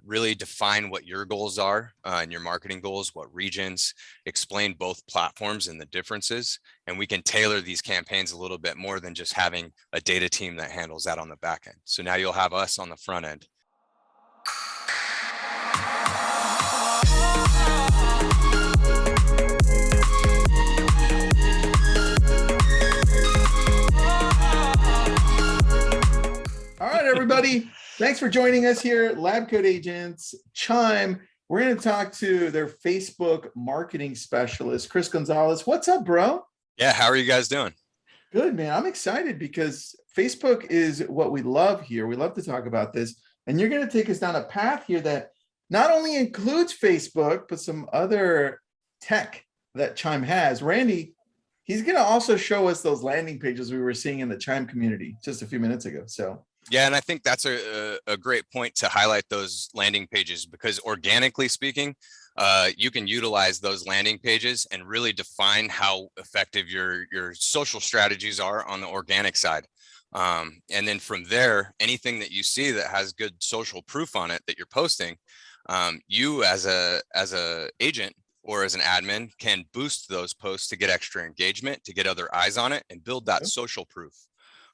really define what your goals are and your marketing goals, what regions, explain both platforms and the differences. And we can tailor these campaigns a little bit more than just having a data team that handles that on the back end. So now you'll have us on the front end. All right, everybody. Thanks for joining us here at LabCoatAgents, Chime. We're going to talk to their Facebook marketing specialist, Chris Gonzales. What's up, bro? Yeah, how are you guys doing? Good, man. I'm excited because Facebook is what we love here. We love to talk about this. And you're going to take us down a path here that not only includes Facebook, but some other tech that Chime has. Randy, he's going to also show us those landing pages we were seeing in the Chime community just a few minutes ago. So yeah, and I think that's a great point to highlight those landing pages, because organically speaking, you can utilize those landing pages and really define how effective your social strategies are on the organic side. And then from there, anything that you see that has good social proof on it that you're posting, you as a agent or as an admin can boost those posts to get extra engagement, to get other eyes on it, and build that social proof.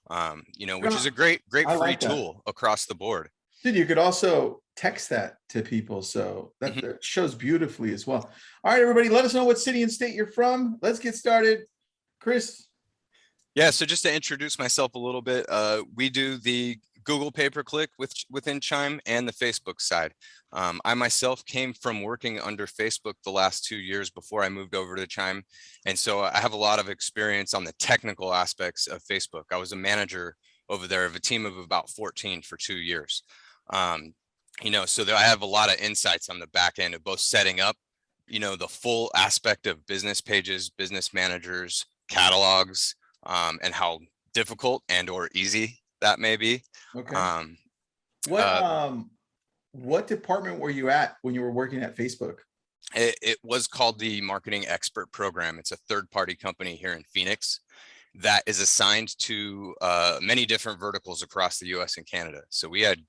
Which is a great free tool across the board. Dude, you could also text that to people. So that shows beautifully as well. All right, everybody, let us know what city and state you're from. Let's get started. Chris. Yeah, so just to introduce myself a little bit, we do the Google pay-per-click within Chime and the Facebook side. I myself came from working under Facebook the last 2 years before I moved over to Chime. And so I have a lot of experience on the technical aspects of Facebook. I was a manager over there of a team of about 14 for 2 years. So I have a lot of insights on the back end of both setting up, the full aspect of business pages, business managers, catalogs, and how difficult and or easy that may be. Okay. What department were you at when you were working at Facebook? It was called the Marketing Expert Program. It's a third-party company here in Phoenix that is assigned to many different verticals across the US and Canada. So we had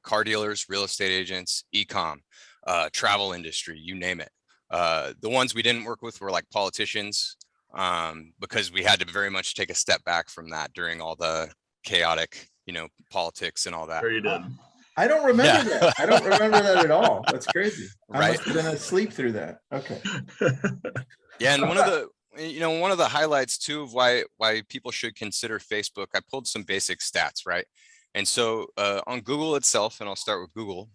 car dealers, real estate agents, e-com, travel industry, you name it. The ones we didn't work with were like politicians, because we had to very much take a step back from that during all the chaotic, politics and all that. Sure you did. I don't remember that. I don't remember that at all. That's crazy. I must have been asleep through that. Okay. Yeah, and one of the highlights too of why people should consider Facebook, I pulled some basic stats, right? And so on Google itself, and I'll start with Google,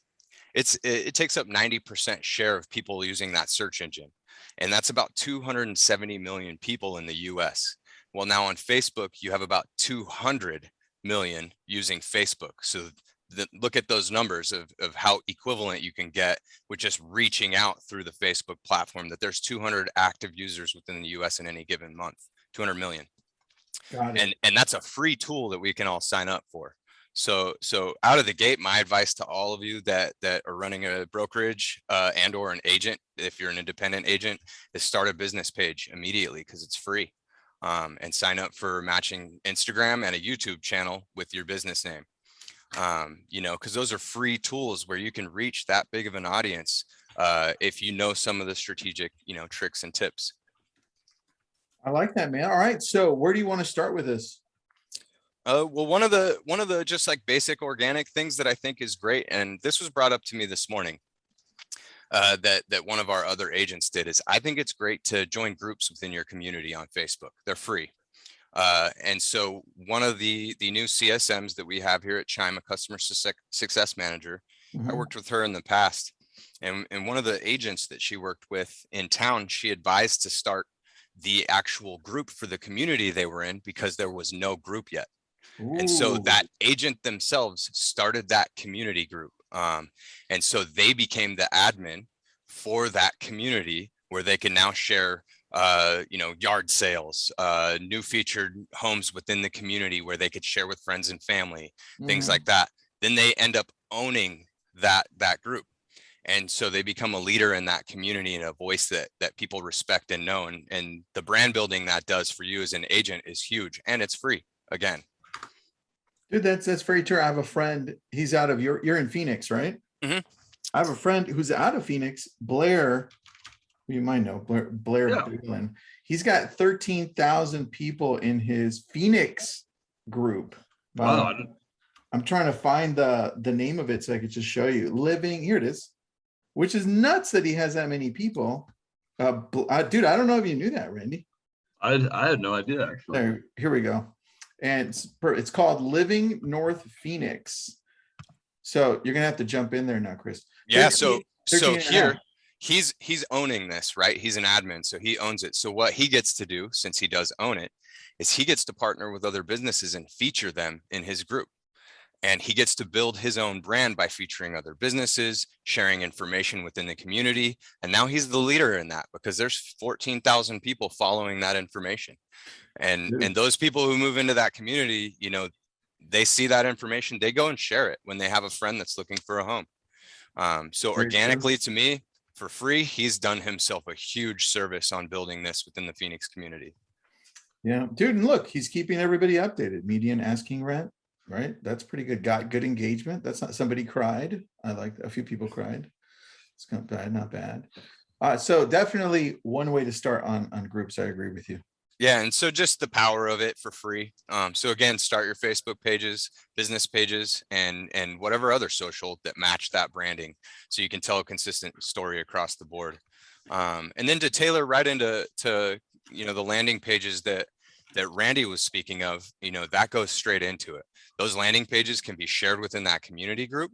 it takes up 90% share of people using that search engine. And that's about 270 million people in the US. Well, now on Facebook, you have about 200 million using Facebook. So look at those numbers of how equivalent you can get with just reaching out through the Facebook platform, that there's 200 active users within the US in any given month, 200 million. And that's a free tool that we can all sign up for. So out of the gate, my advice to all of you that are running a brokerage and or an agent, if you're an independent agent, is start a business page immediately, because it's free, and sign up for matching Instagram and a YouTube channel with your business name. Because those are free tools where you can reach that big of an audience if you know some of the strategic, tricks and tips. I like that, man. All right. So where do you want to start with this? Well, one of the just like basic organic things that I think is great, and this was brought up to me this morning, that one of our other agents did, is I think it's great to join groups within your community on Facebook. They're free. And so one of the new CSMs that we have here at Chime, a customer success manager, I worked with her in the past, and one of the agents that she worked with in town, she advised to start the actual group for the community they were in, because there was no group yet. Ooh. And so that agent themselves started that community group. And so they became the admin for that community, where they can now share yard sales, new featured homes within the community where they could share with friends and family, things like that. Then they end up owning that group. And so they become a leader in that community and a voice that people respect and know. And the brand building that does for you as an agent is huge, and it's free again. Dude, that's very true. I have a friend, he's out of you're in Phoenix, right? Mhm. I have a friend who's out of Phoenix, Blair. You might know Blair Yeah. Boylan. He's got 13,000 people in his Phoenix group. Wow. I'm trying to find the name of it so I could just show you. Living, here it is, which is nuts that he has that many people. Dude, I don't know if you knew that, Randy. I had no idea, actually. There, here we go. And it's called Living North Phoenix. So you're gonna have to jump in there now, Chris. Yeah. 13 So and a here half. he's owning this, right? He's an admin, so he owns it. So what he gets to do, since he does own it, is he gets to partner with other businesses and feature them in his group. And he gets to build his own brand by featuring other businesses, sharing information within the community. And now he's the leader in that because there's 14,000 people following that information. And those people who move into that community, you know, they see that information, they go and share it when they have a friend that's looking for a home. So Very organically, to me, for free, he's done himself a huge service on building this within the Phoenix community. Yeah, dude, and look, he's keeping everybody updated. Median asking rent, right? That's pretty good. Got good engagement. That's not somebody cried. I like a few people cried. It's not bad, not bad. So definitely one way to start on groups. I agree with you. Yeah, and so just the power of it for free. So again, start your Facebook pages, business pages, and whatever other social that match that branding, so you can tell a consistent story across the board. And then to tailor right into you know, the landing pages that Randy was speaking of, you know, that goes straight into it. Those landing pages can be shared within that community group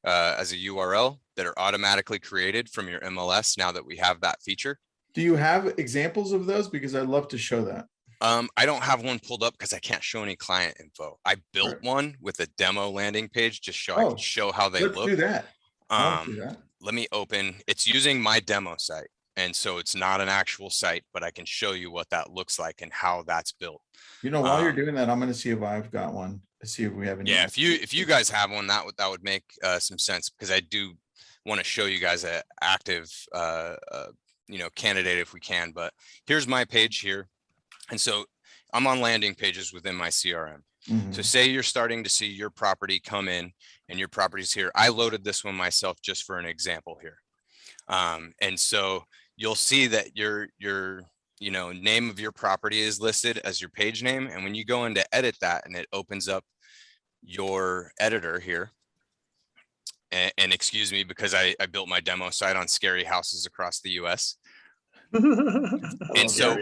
as a URL that are automatically created from your MLS now that we have that feature. Do you have examples of those? Because I'd love to show that. I don't have one pulled up because I can't show any client info. I built one with a demo landing page just so I could show how they let's look. do that. Let me open. It's using my demo site. And so it's not an actual site, but I can show you what that looks like and how that's built. You know, while you're doing that, I'm going to see if I've got one. See if we have any. Yeah, if you guys have one, that would make some sense, because I do want to show you guys an active you know, candidate if we can. But here's my page here. And so I'm on landing pages within my CRM. So say you're starting to see your property come in and your property's here. I loaded this one myself just for an example here. And so you'll see that your you know, name of your property is listed as your page name. And when you go in to edit that, and it opens up your editor here, and excuse me, because I built my demo site on scary houses across the US. And so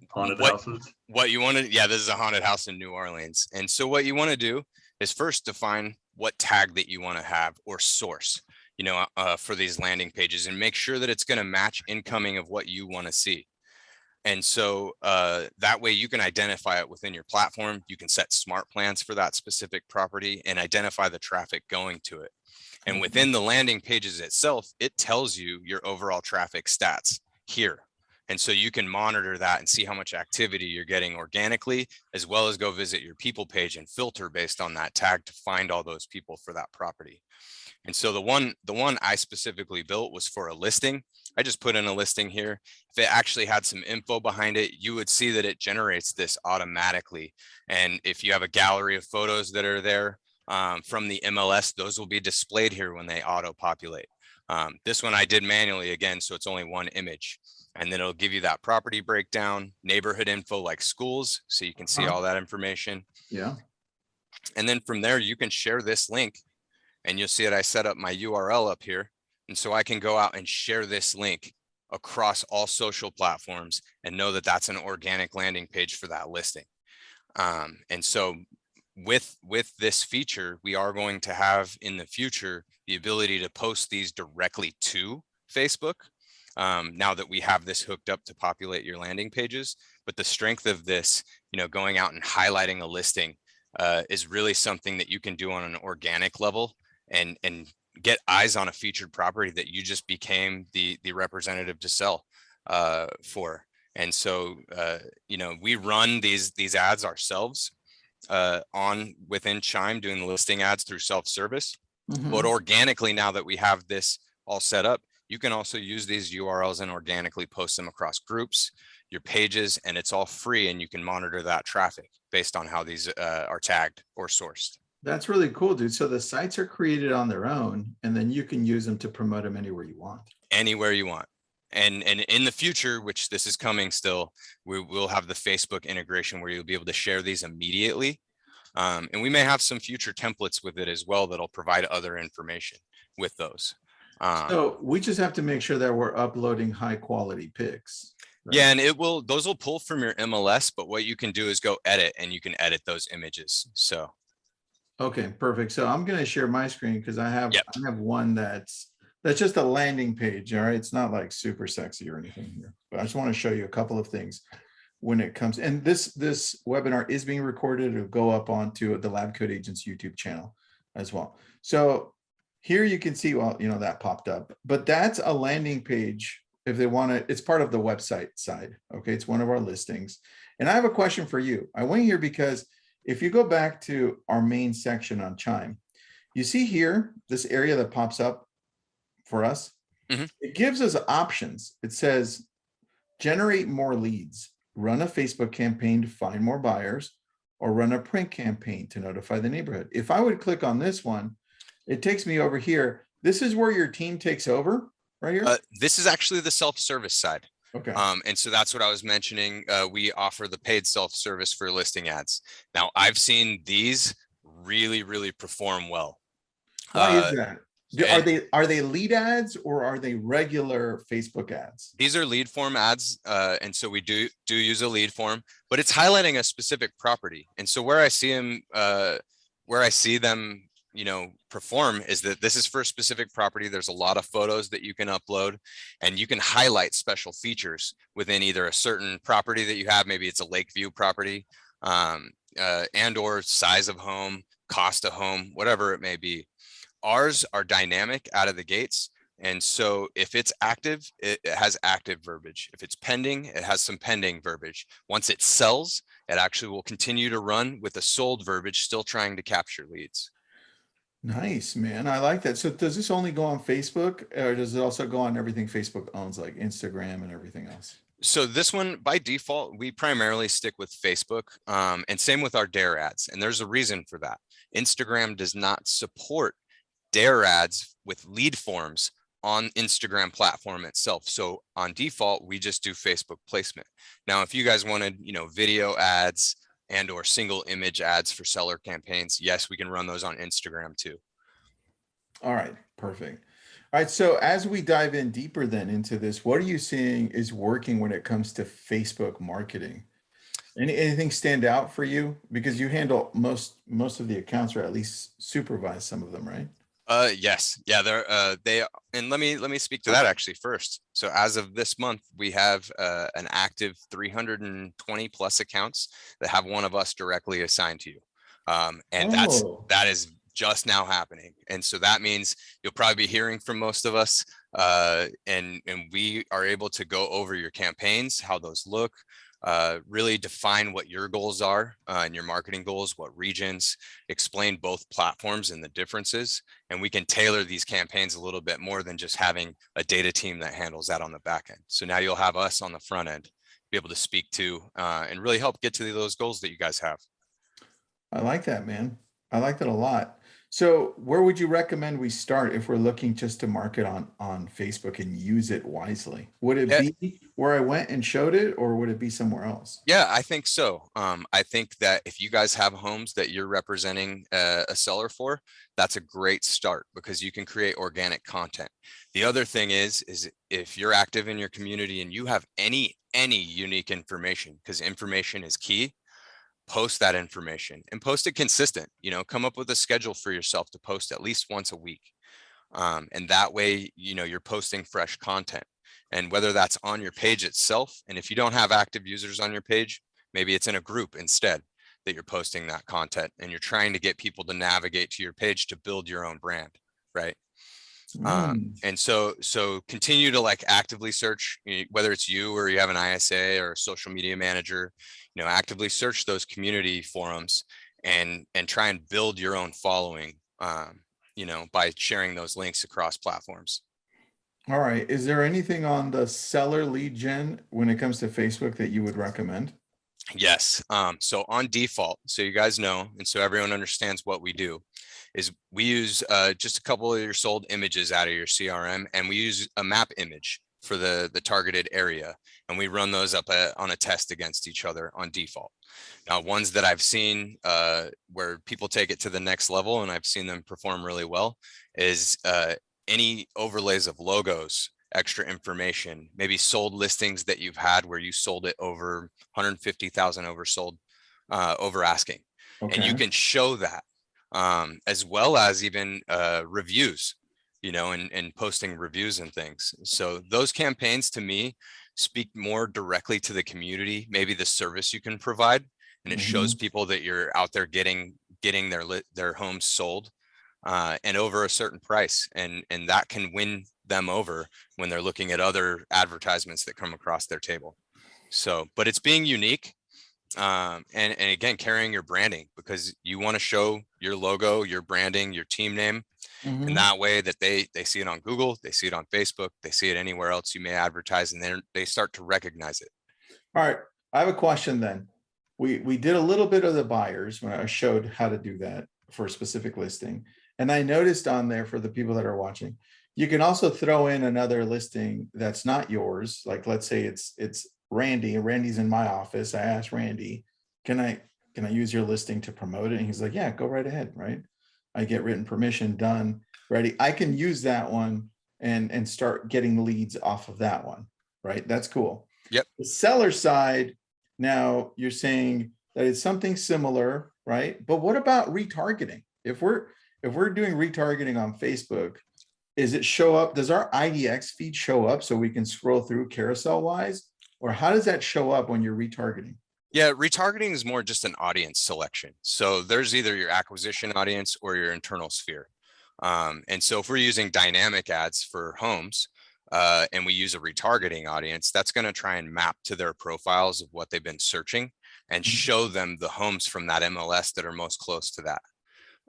haunted houses. What you want to, yeah, this is a haunted house in New Orleans. And so what you want to do is first define what tag that you want to have or source, you know, for these landing pages, and make sure that it's going to match incoming of what you want to see. And so that way you can identify it within your platform. You can set smart plans for that specific property and identify the traffic going to it. And within the landing pages itself, it tells you your overall traffic stats here. And so you can monitor that and see how much activity you're getting organically, as well as go visit your people page and filter based on that tag to find all those people for that property. And so the one I specifically built was for a listing. I just put in a listing here. If it actually had some info behind it, you would see that it generates this automatically. And if you have a gallery of photos that are there from the MLS, those will be displayed here when they auto populate. This one I did manually again, so it's only one image. And then it'll give you that property breakdown, neighborhood info like schools, so you can see all that information. Yeah. And then from there, you can share this link, and you'll see that I set up my URL up here. And so I can go out and share this link across all social platforms and know that that's an organic landing page for that listing. And so with this feature, we are going to have in the future the ability to post these directly to Facebook. Now that we have this hooked up to populate your landing pages. But the strength of this, you know, going out and highlighting a listing is really something that you can do on an organic level and get eyes on a featured property that you just became the representative to sell for. And so, you know, we run these ads ourselves within Chime, doing the listing ads through self-service. But organically, now that we have this all set up, you can also use these URLs and organically post them across groups, your pages, and it's all free, and you can monitor that traffic based on how these are tagged or sourced. That's really cool, dude. So the sites are created on their own, and then you can use them to promote them anywhere you want. Anywhere you want. And in the future, which this is coming still, we will have the Facebook integration where you'll be able to share these immediately. And we may have some future templates with it as well that'll provide other information with those. So we just have to make sure that we're uploading high quality pics. Right? Yeah, and those will pull from your MLS, but what you can do is go edit and you can edit those images. So. Okay, perfect. So I'm going to share my screen because I have one that's just a landing page. All right. It's not like super sexy or anything here, but I just want to show you a couple of things when it comes. And this webinar is being recorded. It'll go up onto the LabCoatAgents YouTube channel as well. So here you can see, well, you know, that popped up, but that's a landing page. If they want to, it's part of the website side. Okay. It's one of our listings. And I have a question for you. I went here because if you go back to our main section on Chime, you see here, this area that pops up for us, it gives us options. It says, generate more leads, run a Facebook campaign to find more buyers, or run a print campaign to notify the neighborhood. If I would click on this one, it takes me over here. This is where your team takes over right here. This is actually the self-service side. Okay. And so that's what I was mentioning. We offer the paid self-service for listing ads. Now I've seen these really, really perform well. Why is that? Are they lead ads or are they regular Facebook ads? These are lead form ads. And so we do use a lead form, but it's highlighting a specific property. And so where I see them, you know, perform is that this is for a specific property. There's a lot of photos that you can upload and you can highlight special features within either a certain property that you have. Maybe it's a lake view property, and or size of home, cost of home, whatever it may be. Ours are dynamic out of the gates. And so if it's active, it has active verbiage. If it's pending, it has some pending verbiage. Once it sells, it actually will continue to run with a sold verbiage, still trying to capture leads. Nice, man. I like that. So does this only go on Facebook or does it also go on everything Facebook owns, like Instagram and everything else? So this one, by default, we primarily stick with Facebook, and same with our Dare ads. And there's a reason for that. Instagram does not support Dare ads with lead forms on Instagram platform itself. So on default, we just do Facebook placement. Now, if you guys wanted, you know, video ads and or single image ads for seller campaigns, yes, we can run those on Instagram too. All right, perfect. All right, so as we dive in deeper then into this, what are you seeing is working when it comes to Facebook marketing? Anything stand out for you? Because you handle most of the accounts, or at least supervise some of them, right? Yes. Yeah, and let me speak to that actually first. So as of this month, we have an active 320 plus accounts that have one of us directly assigned to you. And that is just now happening. And so that means you'll probably be hearing from most of us, and we are able to go over your campaigns, how those look, really define what your goals are and your marketing goals, what regions, explain both platforms and the differences. And we can tailor these campaigns a little bit more than just having a data team that handles that on the back end. So now you'll have us on the front end, be able to speak to and really help get to those goals that you guys have. I like that, man. I like that a lot. So where would you recommend we start if we're looking just to market on Facebook and use it wisely? Would it be where I went and showed it, or would it be somewhere else? Yeah, I think so. I think that if you guys have homes that you're representing a seller for, that's a great start because you can create organic content. The other thing is if you're active in your community and you have any unique information, because information is key, post that information and post it consistent. You know, come up with a schedule for yourself to post at least once a week. And that way, you know, you're posting fresh content. And whether that's on your page itself, and if you don't have active users on your page, maybe it's in a group instead that you're posting that content and you're trying to get people to navigate to your page to build your own brand, right? And so continue to like actively search, whether it's you or you have an ISA or a social media manager, you know, actively search those community forums and try and build your own following, you know, by sharing those links across platforms. All right. Is there anything on the seller lead gen when it comes to Facebook that you would recommend? Yes. So on default, so you guys know, and so everyone understands what we do, is we use just a couple of your sold images out of your CRM, and we use a map image for the targeted area, and we run those up on a test against each other on default. Now, ones that I've seen where people take it to the next level, and I've seen them perform really well, is any overlays of logos, extra information, maybe sold listings that you've had where you sold it over 150,000 oversold, over asking. And you Okay. can show that as well as even reviews, you know, and posting reviews and things. So those campaigns to me speak more directly to the community, maybe the service you can provide, and it shows Mhm. people that you're out there getting their homes sold and over a certain price, and that can win them over when they're looking at other advertisements that come across their table. So, but it's being unique, and again, carrying your branding, because you want to show your logo, your branding, your team name, and Mhm. that way that they see it on Google, they see it on Facebook, they see it anywhere else you may advertise, and then they start to recognize it. All right. I have a question then. We did a little bit of the buyers when I showed how to do that for a specific listing. And I noticed on there, for the people that are watching, you can also throw in another listing that's not yours. Like, let's say it's Randy, and Randy's in my office. I asked Randy, can I use your listing to promote it? And he's like, yeah, go right ahead. Right. I get written permission, done, ready. I can use that one and start getting leads off of that one. Right. That's cool. Yep. The seller side, now you're saying that it's something similar, right? But what about retargeting? If we're doing retargeting on Facebook, is it show up? Does our IDX feed show up so we can scroll through carousel wise? Or how does that show up when you're retargeting? Yeah, retargeting is more just an audience selection. So there's either your acquisition audience or your internal sphere. And so if we're using dynamic ads for homes, and we use a retargeting audience, that's going to try and map to their profiles of what they've been searching and show them the homes from that MLS that are most close to that.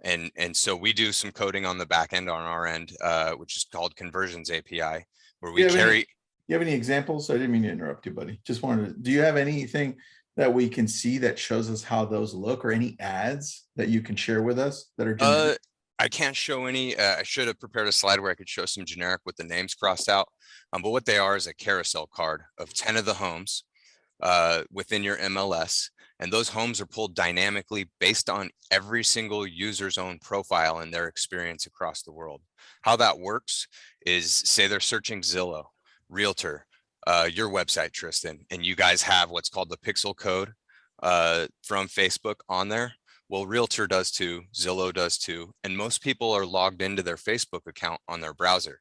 And so we do some coding on the back end on our end, which is called Conversions API, where Do we you have any, carry. you have any examples? I didn't mean to interrupt you, buddy. Just wanted to, do you have anything that we can see that shows us how those look, or any ads that you can share with us that are generic? I can't show any. I should have prepared a slide where I could show some generic with the names crossed out. But what they are is a carousel card of 10 of the homes within your MLS. And those homes are pulled dynamically based on every single user's own profile and their experience across the world. How that works is, say they're searching Zillow, Realtor, your website, Tristan, and you guys have what's called the pixel code from Facebook on there. Well, Realtor does too, Zillow does too, and most people are logged into their Facebook account on their browser.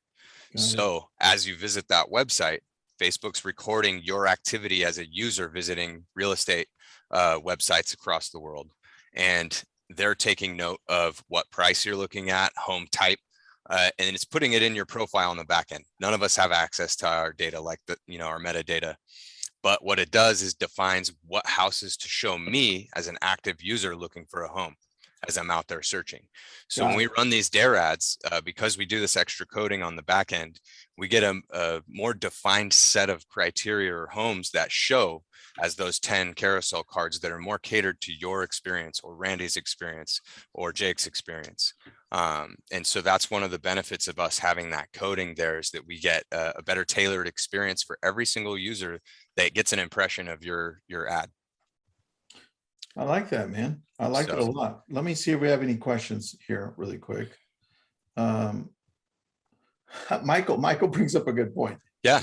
Got it. So as you visit that website, Facebook's recording your activity as a user visiting real estate websites across the world. And they're taking note of what price you're looking at, home type, and it's putting it in your profile on the back end. None of us have access to our data like the, you know, our metadata. But what it does is defines what houses to show me as an active user looking for a home as I'm out there searching. So when we run these DARE ads, because we do this extra coding on the back end, we get a more defined set of criteria or homes that show as those 10 carousel cards that are more catered to your experience or Randy's experience or Jake's experience. And so that's one of the benefits of us having that coding there, is that we get a better tailored experience for every single user that gets an impression of your ad. I like that, man. I like it a So, lot. Let me see if we have any questions here really quick. Michael brings up a good point. yeah,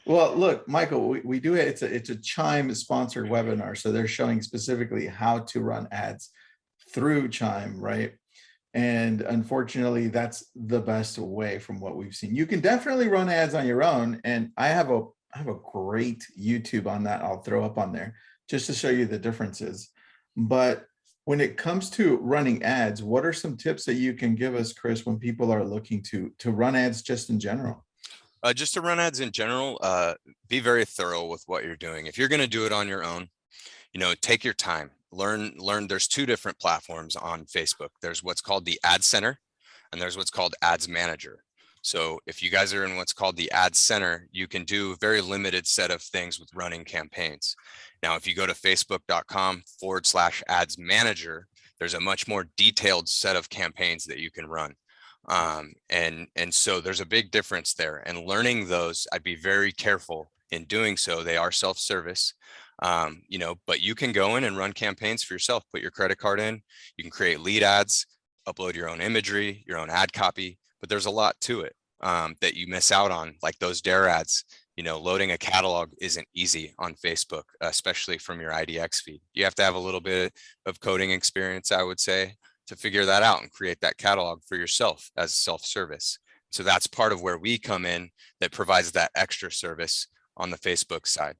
Well, look, Michael, we do it. It's a Chime sponsored webinar. So they're showing specifically how to run ads through Chime, right? And unfortunately, that's the best way from what we've seen. You can definitely run ads on your own. And I have a great YouTube on that. I'll throw up on there just to show you the differences. But when it comes to running ads, what are some tips that you can give us, Chris, when people are looking to run ads just in general? just to run ads in general, be very thorough with what you're doing. If you're going to do it on your own, you know, take your time, learn. There's two different platforms on Facebook. There's what's called the Ad Center, and there's what's called Ads Manager. So if you guys are in what's called the ad center, you can do a very limited set of things with running campaigns. Now, if you go to facebook.com/ads manager, there's a much more detailed set of campaigns that you can run. And so there's a big difference there, and learning those, I'd be very careful in doing so. They are self-service, you know, but you can go in and run campaigns for yourself, put your credit card in, you can create lead ads, upload your own imagery, your own ad copy, but there's a lot to it that you miss out on, like those dare ads. You know, loading a catalog isn't easy on Facebook, especially from your IDX feed. You have to have a little bit of coding experience, I would say, to figure that out and create that catalog for yourself as self-service. So that's part of where we come in, that provides that extra service on the Facebook side.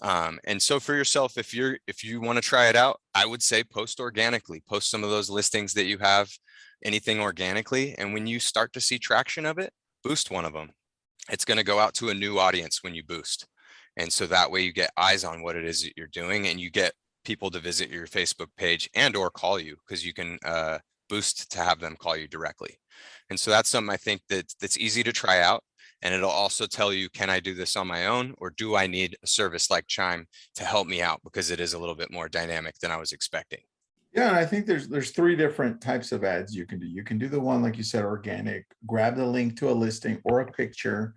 And so for yourself, if you want to try it out, I would say post organically, post some of those listings that you have, anything organically. And when you start to see traction of it, boost one of them. It's going to go out to a new audience when you boost. And so that way you get eyes on what it is that you're doing, and you get people to visit your Facebook page and or call you, because you can boost to have them call you directly. And so that's something I think that's easy to try out. And it'll also tell you, can I do this on my own, or do I need a service like Chime to help me out, because it is a little bit more dynamic than I was expecting. Yeah, and I think there's 3 different types of ads you can do. You can do the one, like you said, organic, grab the link to a listing or a picture,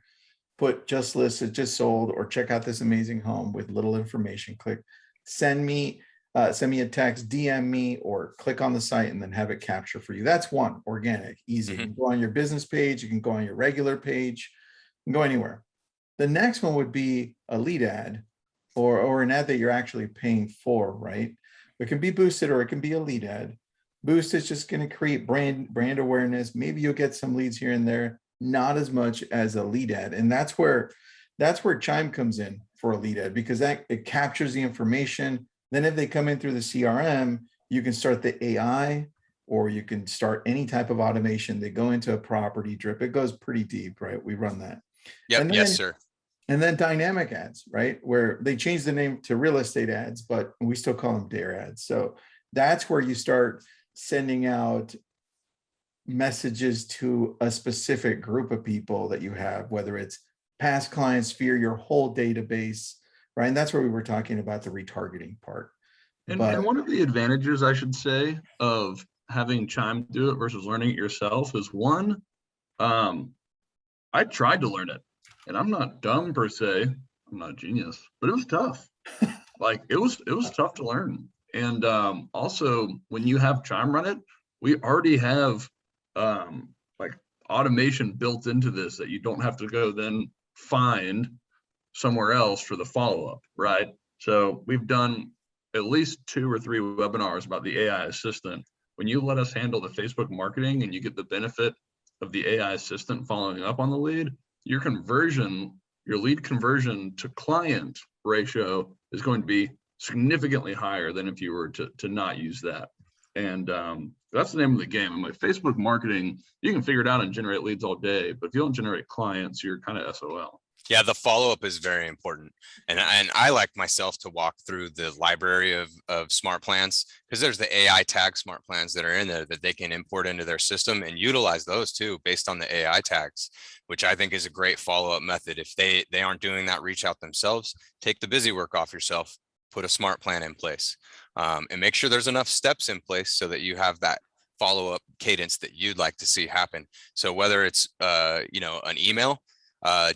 put just listed, just sold, or check out this amazing home with little information. Click send me a text, DM me, or click on the site and then have it capture for you. That's one, organic, easy. You can go on your business page, you can go on your regular page, you can go anywhere. The next one would be a lead ad, or an ad that you're actually paying for, right? It can be boosted or it can be a lead ad. Boost is just going to create brand awareness. Maybe you'll get some leads here and there, not as much as a lead ad. And that's where Chime comes in for a lead ad, because it captures the information. Then if they come in through the CRM, you can start the AI, or you can start any type of automation. They go into a property drip. It goes pretty deep, right? We run that. Yep. Yes, sir. And then dynamic ads, right? Where they changed the name to real estate ads, but we still call them dare ads. So that's where you start sending out messages to a specific group of people that you have, whether it's past clients, Sphere, your whole database, right? And that's where we were talking about the retargeting part. And one of the advantages, I should say, of having Chime do it versus learning it yourself is, one, I tried to learn it. And I'm not dumb per se, I'm not a genius, but it was tough. Like it was tough to learn. And also when you have Chime run it, we already have like automation built into this that you don't have to go then find somewhere else for the follow-up, right? So we've done at least 2 or 3 webinars about the AI assistant. When you let us handle the Facebook marketing and you get the benefit of the AI assistant following up on the lead, your lead conversion to client ratio is going to be significantly higher than if you were to not use that. And that's the name of the game. And with Facebook marketing, you can figure it out and generate leads all day, but if you don't generate clients, you're kind of SOL. Yeah, the follow-up is very important. And I like myself to walk through the library of smart plans, because there's the AI tag smart plans that are in there that they can import into their system and utilize those too, based on the AI tags, which I think is a great follow-up method. If they aren't doing that, reach out themselves, take the busy work off yourself, put a smart plan in place, and make sure there's enough steps in place so that you have that follow-up cadence that you'd like to see happen. So whether it's you know, an email,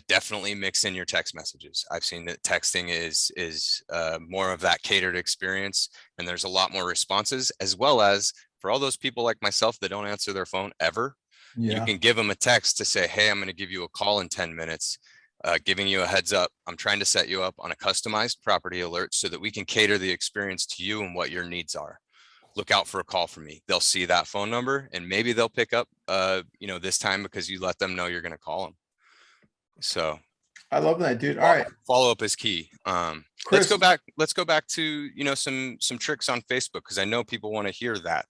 definitely mix in your text messages. I've seen that texting is more of that catered experience, and there's a lot more responses, as well as for all those people like myself that don't answer their phone ever. You can give them a text to say, hey, I'm going to give you a call in 10 minutes, giving you a heads up. I'm trying to set you up on a customized property alert so that we can cater the experience to you and what your needs are. Look out for a call from me. They'll see that phone number, and maybe they'll pick up you know, this time because you let them know you're going to call them. So I love that, dude. All right. Follow-up is key. Chris, let's go back to, you know, some tricks on Facebook, because I know people want to hear that.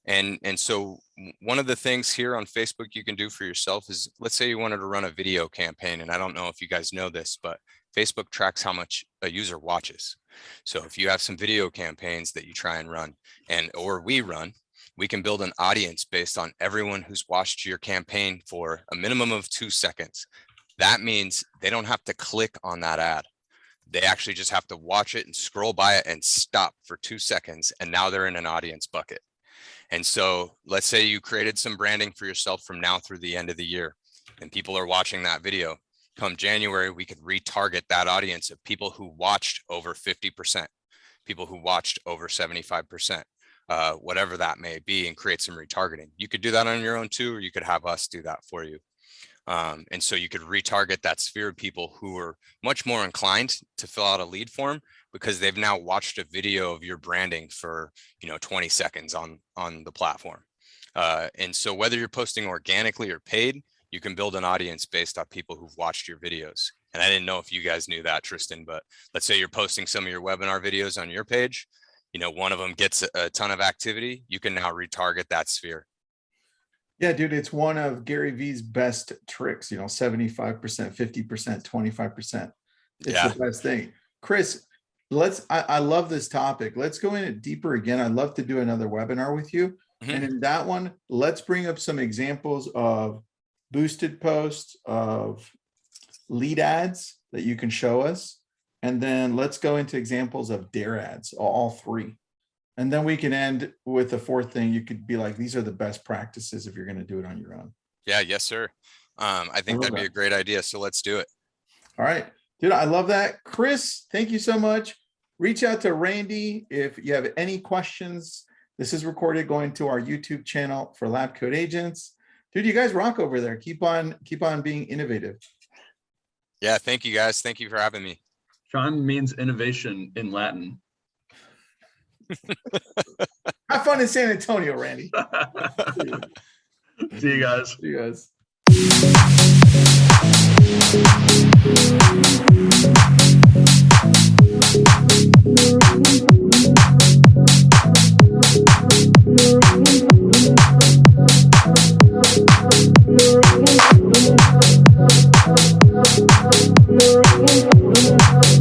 And so one of the things here on Facebook you can do for yourself is, let's say you wanted to run a video campaign. And I don't know if you guys know this, but Facebook tracks how much a user watches. So if you have some video campaigns that you try and run, or we run, We can build an audience based on everyone who's watched your campaign for a minimum of 2 seconds. That means they don't have to click on that ad. They actually just have to watch it and scroll by it and stop for 2 seconds. And now they're in an audience bucket. And so let's say you created some branding for yourself from now through the end of the year, and people are watching that video. Come January, we could retarget that audience of people who watched over 50%, people who watched over 75%, whatever that may be, and create some retargeting. You could do that on your own too, or you could have us do that for you. And so you could retarget that sphere of people who are much more inclined to fill out a lead form because they've now watched a video of your branding for 20 seconds on the platform. And so whether you're posting organically or paid, you can build an audience based on people who've watched your videos. And I didn't know if you guys knew that, Tristan, but let's say you're posting some of your webinar videos on your page, one of them gets a ton of activity, you can now retarget that sphere. Yeah, dude, it's one of Gary Vee's best tricks, 75%, 50%, 25%. It's the best thing. Chris, I love this topic. Let's go in it deeper again. I'd love to do another webinar with you. Mm-hmm. And in that one, let's bring up some examples of boosted posts, of lead ads that you can show us. And then let's go into examples of dare ads, all three. And then we can end with the fourth thing. You could be like, these are the best practices if you're going to do it on your own. Yeah, yes, sir. I think that'd be a great idea. So let's do it. All right, dude, I love that. Chris, thank you so much. Reach out to Randy if you have any questions. This is recorded going to our YouTube channel for LabCoatAgents. Dude, you guys rock over there. Keep on being innovative. Yeah, thank you guys. Thank you for having me. Chime means innovation in Latin. Have fun in San Antonio, Randy. See you guys. See you guys. Thank you.